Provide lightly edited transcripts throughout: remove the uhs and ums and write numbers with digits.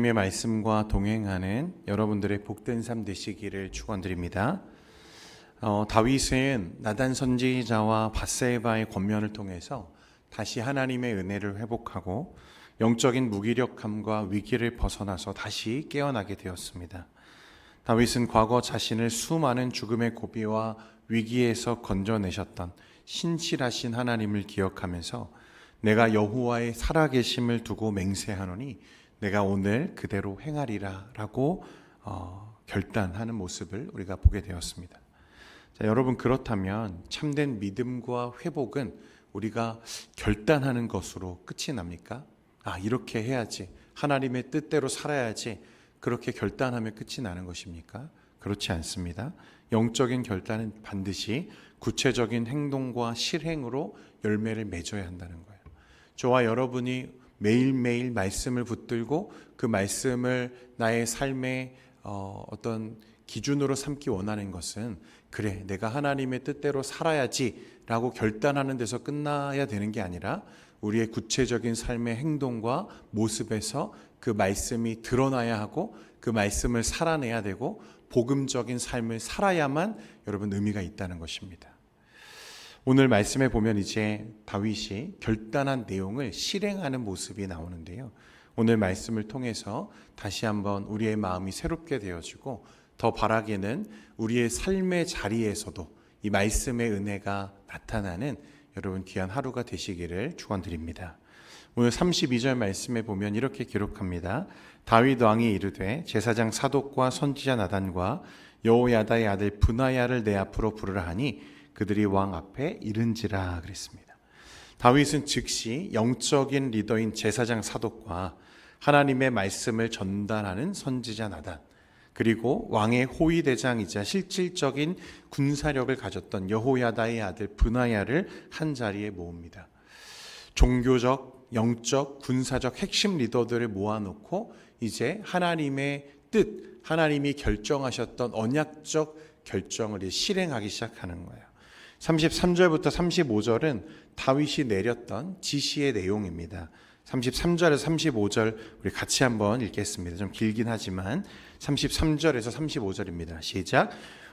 하나님의 말씀과 동행하는 여러분들의 복된 삶 되시기를 축원드립니다. 다윗은 나단 선지자와 밧세바의 권면을 통해서 다시 하나님의 은혜를 회복하고 영적인 무기력함과 위기를 벗어나서 다시 깨어나게 되었습니다. 다윗은 과거 자신을 수많은 죽음의 고비와 위기에서 건져내셨던 신실하신 하나님을 기억하면서 내가 여호와의 살아계심을 두고 맹세하노니 내가 오늘 그대로 행하리라 라고 결단하는 모습을 우리가 보게 되었습니다. 자, 여러분, 그렇다면 참된 믿음과 회복은 우리가 결단하는 것으로 끝이 납니까? 이렇게 해야지, 하나님의 뜻대로 살아야지, 그렇게 결단하면 끝이 나는 것입니까? 그렇지 않습니다. 영적인 결단은 반드시 구체적인 행동과 실행으로 열매를 맺어야 한다는 거예요. 저와 여러분이 매일매일 말씀을 붙들고 그 말씀을 나의 삶의 어떤 기준으로 삼기 원하는 것은, 그래, 내가 하나님의 뜻대로 살아야지 라고 결단하는 데서 끝나야 되는 게 아니라 우리의 구체적인 삶의 행동과 모습에서 그 말씀이 드러나야 하고 그 말씀을 살아내야 되고 복음적인 삶을 살아야만 여러분 의미가 있다는 것입니다. 오늘 말씀에 보면 이제 다윗이 결단한 내용을 실행하는 모습이 나오는데요. 오늘 말씀을 통해서 다시 한번 우리의 마음이 새롭게 되어지고 더 바라기는 우리의 삶의 자리에서도 이 말씀의 은혜가 나타나는 여러분 귀한 하루가 되시기를 축원드립니다. 오늘 32절 말씀에 보면 이렇게 기록합니다. 다윗 왕이 이르되 제사장 사독과 선지자 나단과 여호야다의 아들 브나야를 내 앞으로 부르라 하니 그들이 왕 앞에 이른지라 그랬습니다. 다윗은 즉시 영적인 리더인 제사장 사독과 하나님의 말씀을 전달하는 선지자 나단, 그리고 왕의 호위대장이자 실질적인 군사력을 가졌던 여호야다의 아들 브나야를 한 자리에 모읍니다. 종교적, 영적, 군사적 핵심 리더들을 모아놓고 이제 하나님의 뜻, 하나님이 결정하셨던 언약적 결정을 실행하기 시작하는 거예요. 33절부터 35절은 다윗이 내렸던 지시의 내용입니다. 33절에서 35절 우리 같이 한번 읽겠습니다. 좀 길긴 하지만 33절에서 35절입니다. 시작.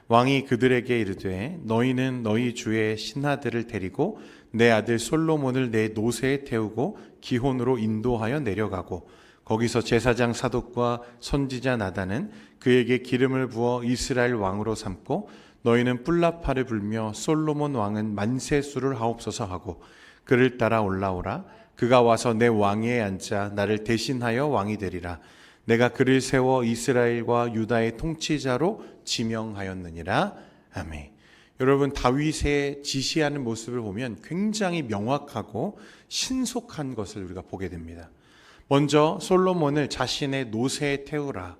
왕이 그들에게 이르되 너희는 너희 주의 신하들을 데리고 내 아들 솔로몬을 내 노새에 태우고 기혼으로 인도하여 내려가고 거기서 제사장 사독과 선지자 나단은 그에게 기름을 부어 이스라엘 왕으로 삼고 너희는 뿔라파를 불며 솔로몬 왕은 만세수를 하옵소서 하고 그를 따라 올라오라. 그가 와서 내 왕위에 앉아 나를 대신하여 왕이 되리라. 내가 그를 세워 이스라엘과 유다의 통치자로 지명하였느니라. 아멘. 여러분, 다윗의 지시하는 모습을 보면 굉장히 명확하고 신속한 것을 우리가 보게 됩니다. 먼저 솔로몬을 자신의 노새에 태우라.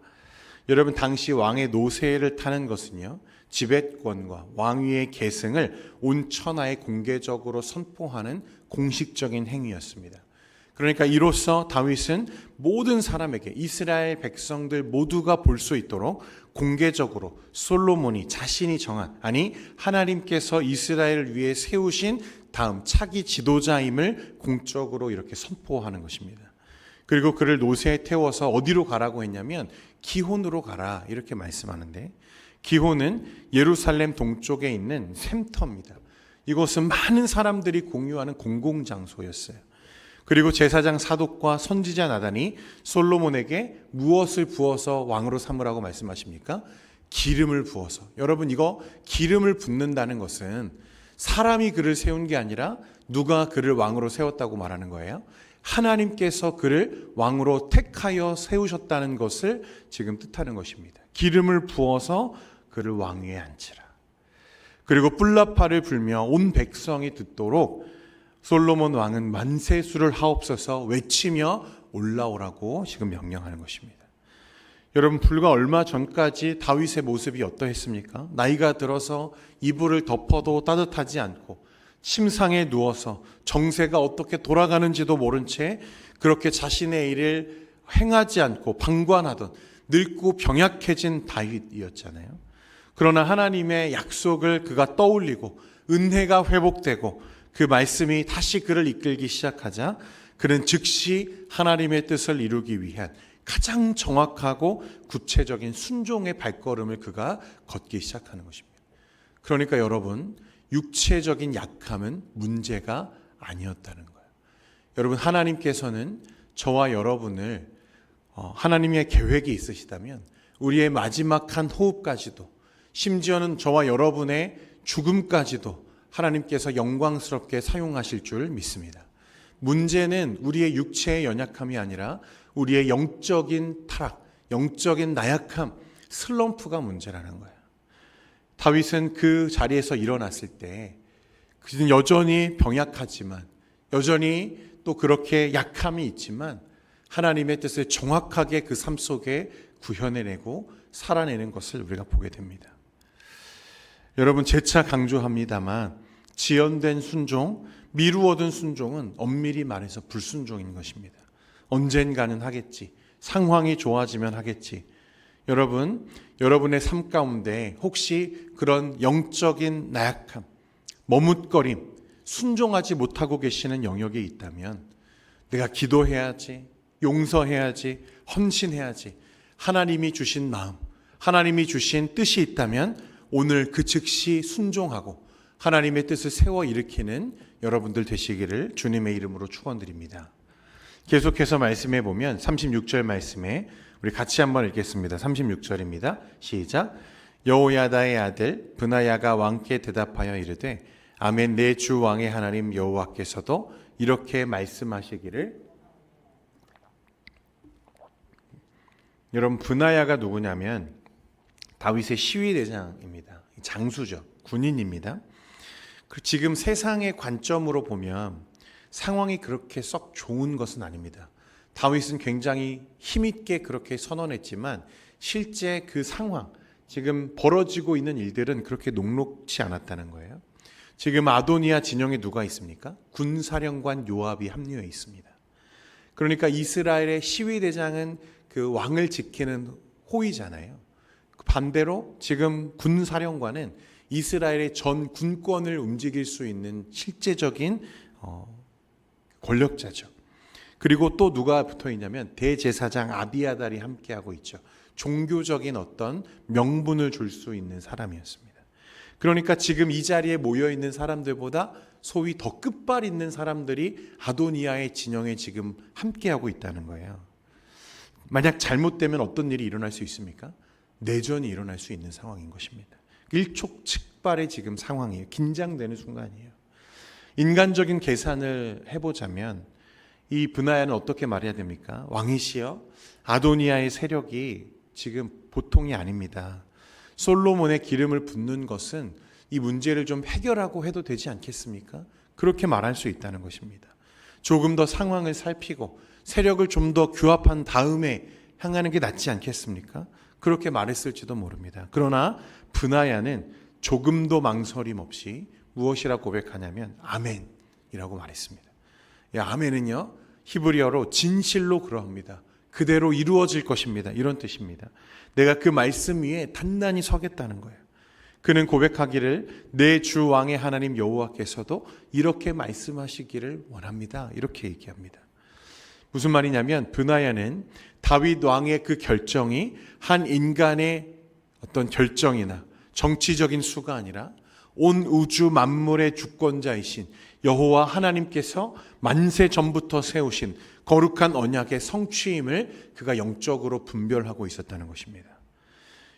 여러분, 당시 왕의 노새를 타는 것은요, 지배권과 왕위의 계승을 온 천하에 공개적으로 선포하는 공식적인 행위였습니다. 그러니까 이로써 다윗은 모든 사람에게, 이스라엘 백성들 모두가 볼 수 있도록 공개적으로 솔로몬이 자신이 정한, 하나님께서 이스라엘을 위해 세우신 다음 차기 지도자임을 공적으로 이렇게 선포하는 것입니다. 그리고 그를 노새에 태워서 어디로 가라고 했냐면 기혼으로 가라, 이렇게 말씀하는데, 기혼은 예루살렘 동쪽에 있는 샘터입니다. 이곳은 많은 사람들이 공유하는 공공장소였어요. 그리고 제사장 사독과 선지자 나단이 솔로몬에게 무엇을 부어서 왕으로 삼으라고 말씀하십니까? 기름을 부어서. 여러분, 이거 기름을 붓는다는 것은 사람이 그를 세운 게 아니라 누가 그를 왕으로 세웠다고 말하는 거예요. 하나님께서 그를 왕으로 택하여 세우셨다는 것을 지금 뜻하는 것입니다. 기름을 부어서 그를 왕위에 앉히라. 그리고 뿔라파를 불며 온 백성이 듣도록 솔로몬 왕은 만세수를 하옵소서 외치며 올라오라고 지금 명령하는 것입니다. 여러분, 불과 얼마 전까지 다윗의 모습이 어떠했습니까? 나이가 들어서 이불을 덮어도 따뜻하지 않고 침상에 누워서 정세가 어떻게 돌아가는지도 모른 채 그렇게 자신의 일을 행하지 않고 방관하던 늙고 병약해진 다윗이었잖아요. 그러나 하나님의 약속을 그가 떠올리고 은혜가 회복되고 그 말씀이 다시 그를 이끌기 시작하자 그는 즉시 하나님의 뜻을 이루기 위한 가장 정확하고 구체적인 순종의 발걸음을 그가 걷기 시작하는 것입니다. 그러니까 여러분, 육체적인 약함은 문제가 아니었다는 거예요. 여러분, 하나님께서는 저와 여러분을 하나님의 계획이 있으시다면 우리의 마지막 한 호흡까지도, 심지어는 저와 여러분의 죽음까지도 하나님께서 영광스럽게 사용하실 줄 믿습니다. 문제는 우리의 육체의 연약함이 아니라 우리의 영적인 타락, 영적인 나약함, 슬럼프가 문제라는 거예요. 다윗은 그 자리에서 일어났을 때 그는 여전히 병약하지만, 여전히 또 그렇게 약함이 있지만 하나님의 뜻을 정확하게 그 삶 속에 구현해내고 살아내는 것을 우리가 보게 됩니다. 여러분, 재차 강조합니다만 지연된 순종, 미루어둔 순종은 엄밀히 말해서 불순종인 것입니다. 언젠가는 하겠지, 상황이 좋아지면 하겠지. 여러분, 여러분의 삶 가운데 혹시 그런 영적인 나약함, 머뭇거림, 순종하지 못하고 계시는 영역이 있다면 내가 기도해야지, 용서해야지, 헌신해야지, 하나님이 주신 마음, 하나님이 주신 뜻이 있다면 오늘 그 즉시 순종하고 하나님의 뜻을 세워 일으키는 여러분들 되시기를 주님의 이름으로 축원드립니다. 계속해서 말씀해 보면 36절 말씀에 우리 같이 한번 읽겠습니다. 36절입니다. 시작. 여호야다의 아들 브나야가 왕께 대답하여 이르되 아멘, 내 주 왕의 하나님 여호와께서도 이렇게 말씀하시기를. 여러분, 브나야가 누구냐면 다윗의 시위대장입니다. 장수죠. 군인입니다. 지금 세상의 관점으로 보면 상황이 그렇게 썩 좋은 것은 아닙니다. 다윗은 굉장히 힘있게 그렇게 선언했지만 실제 그 상황, 지금 벌어지고 있는 일들은 그렇게 녹록치 않았다는 거예요. 지금 아도니아 진영에 누가 있습니까? 군사령관 요압이 합류해 있습니다. 그러니까 이스라엘의 시위대장은 그 왕을 지키는 호위잖아요. 반대로 지금 군사령관은 이스라엘의 전 군권을 움직일 수 있는 실제적인 권력자죠. 그리고 또 누가 붙어 있냐면 대제사장 아비아달이 함께하고 있죠. 종교적인 어떤 명분을 줄 수 있는 사람이었습니다. 그러니까 지금 이 자리에 모여 있는 사람들보다 소위 더 끝발 있는 사람들이 아도니아의 진영에 지금 함께하고 있다는 거예요. 만약 잘못되면 어떤 일이 일어날 수 있습니까? 내전이 일어날 수 있는 상황인 것입니다. 일촉즉발의 지금 상황이에요. 긴장되는 순간이에요. 인간적인 계산을 해보자면 이 브나야는 어떻게 말해야 됩니까? 왕이시여, 아도니아의 세력이 지금 보통이 아닙니다. 솔로몬의 기름을 붓는 것은 이 문제를 좀 해결하고 해도 되지 않겠습니까? 그렇게 말할 수 있다는 것입니다. 조금 더 상황을 살피고 세력을 좀 더 규합한 다음에 향하는 게 낫지 않겠습니까? 그렇게 말했을지도 모릅니다. 그러나 브나야는 조금도 망설임 없이 무엇이라 고백하냐면 아멘이라고 말했습니다. 아멘은요, 히브리어로 진실로 그러합니다. 그대로 이루어질 것입니다. 이런 뜻입니다. 내가 그 말씀 위에 단단히 서겠다는 거예요. 그는 고백하기를 내 주 왕의 하나님 여호와께서도 이렇게 말씀하시기를 원합니다. 이렇게 얘기합니다. 무슨 말이냐면 브나야는 다윗 왕의 그 결정이 한 인간의 어떤 결정이나 정치적인 수가 아니라 온 우주 만물의 주권자이신 여호와 하나님께서 만세 전부터 세우신 거룩한 언약의 성취임을 그가 영적으로 분별하고 있었다는 것입니다.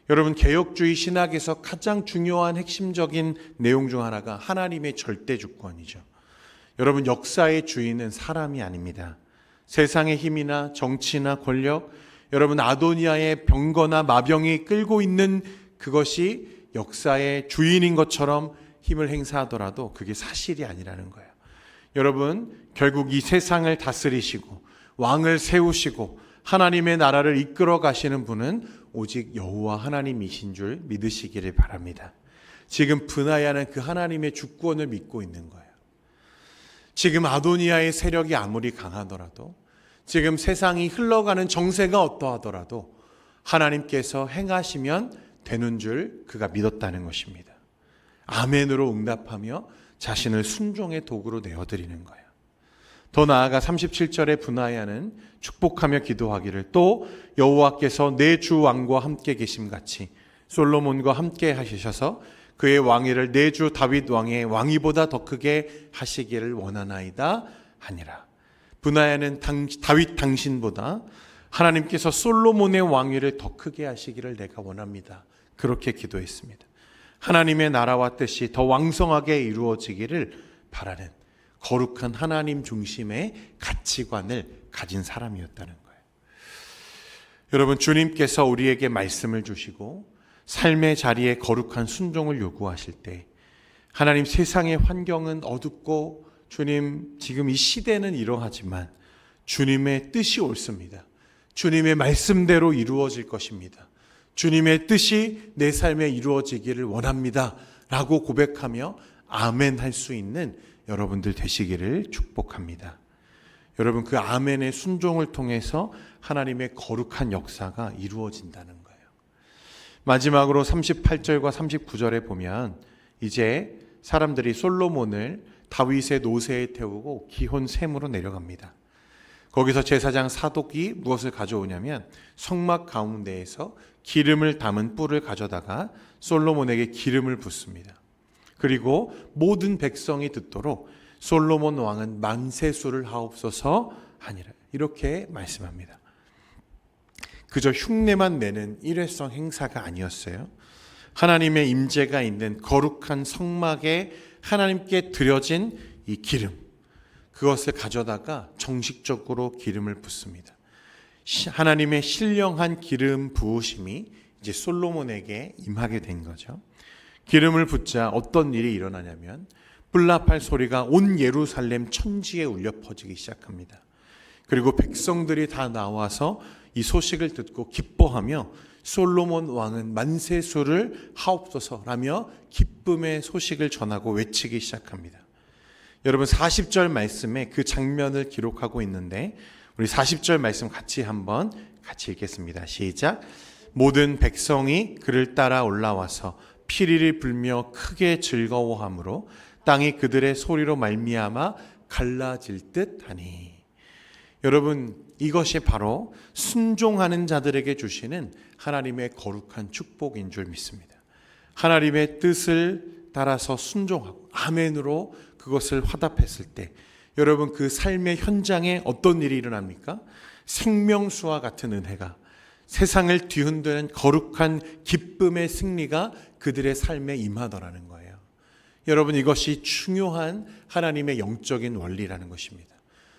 여러분, 개혁주의 신학에서 가장 중요한 핵심적인 내용 중 하나가 하나님의 절대 주권이죠. 여러분, 역사의 주인은 사람이 아닙니다. 세상의 힘이나 정치나 권력, 여러분 아도니아의 병거나 마병이 끌고 있는 그것이 역사의 주인인 것처럼 힘을 행사하더라도 그게 사실이 아니라는 거예요. 여러분, 결국 이 세상을 다스리시고 왕을 세우시고 하나님의 나라를 이끌어 가시는 분은 오직 여호와 하나님이신 줄 믿으시기를 바랍니다. 지금 브나야는 그 하나님의 주권을 믿고 있는 거예요. 지금 아도니아의 세력이 아무리 강하더라도, 지금 세상이 흘러가는 정세가 어떠하더라도 하나님께서 행하시면 되는 줄 그가 믿었다는 것입니다. 아멘으로 응답하며 자신을 순종의 도구로 내어드리는 거예요. 더 나아가 37절의 분하야는 축복하며 기도하기를 또 여호와께서 내 주 왕과 함께 계심같이 솔로몬과 함께 하시셔서 그의 왕위를 내 주 다윗 왕의 왕위보다 더 크게 하시기를 원하나이다 하니라. 분하야는 다윗 당신보다 하나님께서 솔로몬의 왕위를 더 크게 하시기를 내가 원합니다. 그렇게 기도했습니다. 하나님의 나라와 뜻이 더 왕성하게 이루어지기를 바라는 거룩한 하나님 중심의 가치관을 가진 사람이었다는 거예요. 여러분, 주님께서 우리에게 말씀을 주시고 삶의 자리에 거룩한 순종을 요구하실 때 하나님, 세상의 환경은 어둡고 주님 지금 이 시대는 이러하지만 주님의 뜻이 옳습니다. 주님의 말씀대로 이루어질 것입니다. 주님의 뜻이 내 삶에 이루어지기를 원합니다 라고 고백하며 아멘 할 수 있는 여러분들 되시기를 축복합니다. 여러분, 그 아멘의 순종을 통해서 하나님의 거룩한 역사가 이루어진다는 거예요. 마지막으로 38절과 39절에 보면 이제 사람들이 솔로몬을 다윗의 노새에 태우고 기혼 샘으로 내려갑니다. 거기서 제사장 사독이 무엇을 가져오냐면 성막 가운데에서 기름을 담은 뿔을 가져다가 솔로몬에게 기름을 붓습니다. 그리고 모든 백성이 듣도록 솔로몬 왕은 만세수를 하옵소서 하니라, 이렇게 말씀합니다. 그저 흉내만 내는 일회성 행사가 아니었어요. 하나님의 임재가 있는 거룩한 성막에 하나님께 드려진 이 기름, 그것을 가져다가 정식적으로 기름을 붓습니다. 하나님의 신령한 기름 부으심이 이제 솔로몬에게 임하게 된 거죠. 기름을 붓자 어떤 일이 일어나냐면 뿔나팔 소리가 온 예루살렘 천지에 울려 퍼지기 시작합니다. 그리고 백성들이 다 나와서 이 소식을 듣고 기뻐하며 솔로몬 왕은 만세수를 하옵소서라며 기쁨의 소식을 전하고 외치기 시작합니다. 여러분, 40절 말씀에 그 장면을 기록하고 있는데 우리 40절 말씀 같이 읽겠습니다. 시작. 모든 백성이 그를 따라 올라와서 피리를 불며 크게 즐거워하므로 땅이 그들의 소리로 말미암아 갈라질 듯하니. 여러분, 이것이 바로 순종하는 자들에게 주시는 하나님의 거룩한 축복인 줄 믿습니다. 하나님의 뜻을 따라서 순종하고 아멘으로 그것을 화답했을 때 여러분, 그 삶의 현장에 어떤 일이 일어납니까? 생명수와 같은 은혜가, 세상을 뒤흔드는 거룩한 기쁨의 승리가 그들의 삶에 임하더라는 거예요. 여러분, 이것이 중요한 하나님의 영적인 원리라는 것입니다.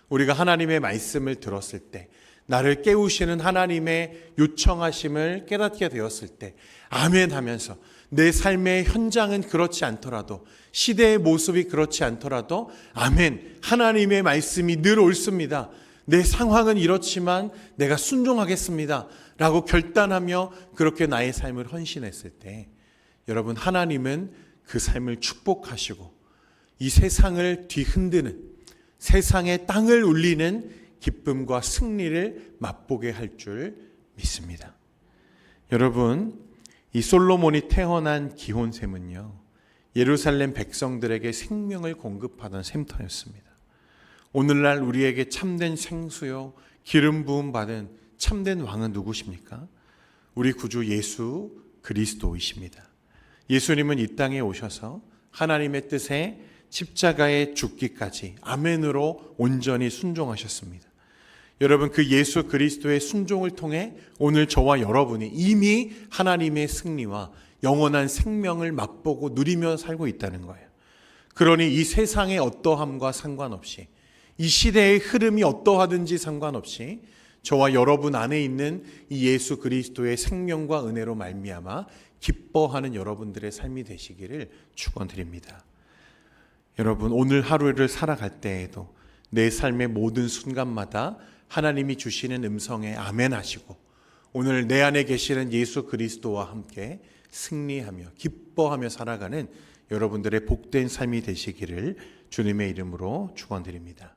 우리가 하나님의 말씀을 들었을 때, 나를 깨우시는 하나님의 요청하심을 깨닫게 되었을 때 아멘 하면서 내 삶의 현장은 그렇지 않더라도, 시대의 모습이 그렇지 않더라도 아멘, 하나님의 말씀이 늘 옳습니다, 내 상황은 이렇지만 내가 순종하겠습니다 라고 결단하며 그렇게 나의 삶을 헌신했을 때 여러분, 하나님은 그 삶을 축복하시고 이 세상을 뒤흔드는, 세상의 땅을 울리는 기쁨과 승리를 맛보게 할 줄 믿습니다. 여러분, 이 솔로몬이 태어난 기혼샘은요, 예루살렘 백성들에게 생명을 공급하던 샘터였습니다. 오늘날 우리에게 참된 생수요, 기름 부음 받은 참된 왕은 누구십니까? 우리 구주 예수 그리스도이십니다. 예수님은 이 땅에 오셔서 하나님의 뜻에 십자가에 죽기까지 아멘으로 온전히 순종하셨습니다. 여러분, 그 예수 그리스도의 순종을 통해 오늘 저와 여러분이 이미 하나님의 승리와 영원한 생명을 맛보고 누리며 살고 있다는 거예요. 그러니 이 세상의 어떠함과 상관없이, 이 시대의 흐름이 어떠하든지 상관없이 저와 여러분 안에 있는 이 예수 그리스도의 생명과 은혜로 말미암아 기뻐하는 여러분들의 삶이 되시기를 축원드립니다. 여러분, 오늘 하루를 살아갈 때에도 내 삶의 모든 순간마다 하나님이 주시는 음성에 아멘 하시고 오늘 내 안에 계시는 예수 그리스도와 함께 승리하며 기뻐하며 살아가는 여러분들의 복된 삶이 되시기를 주님의 이름으로 축원드립니다.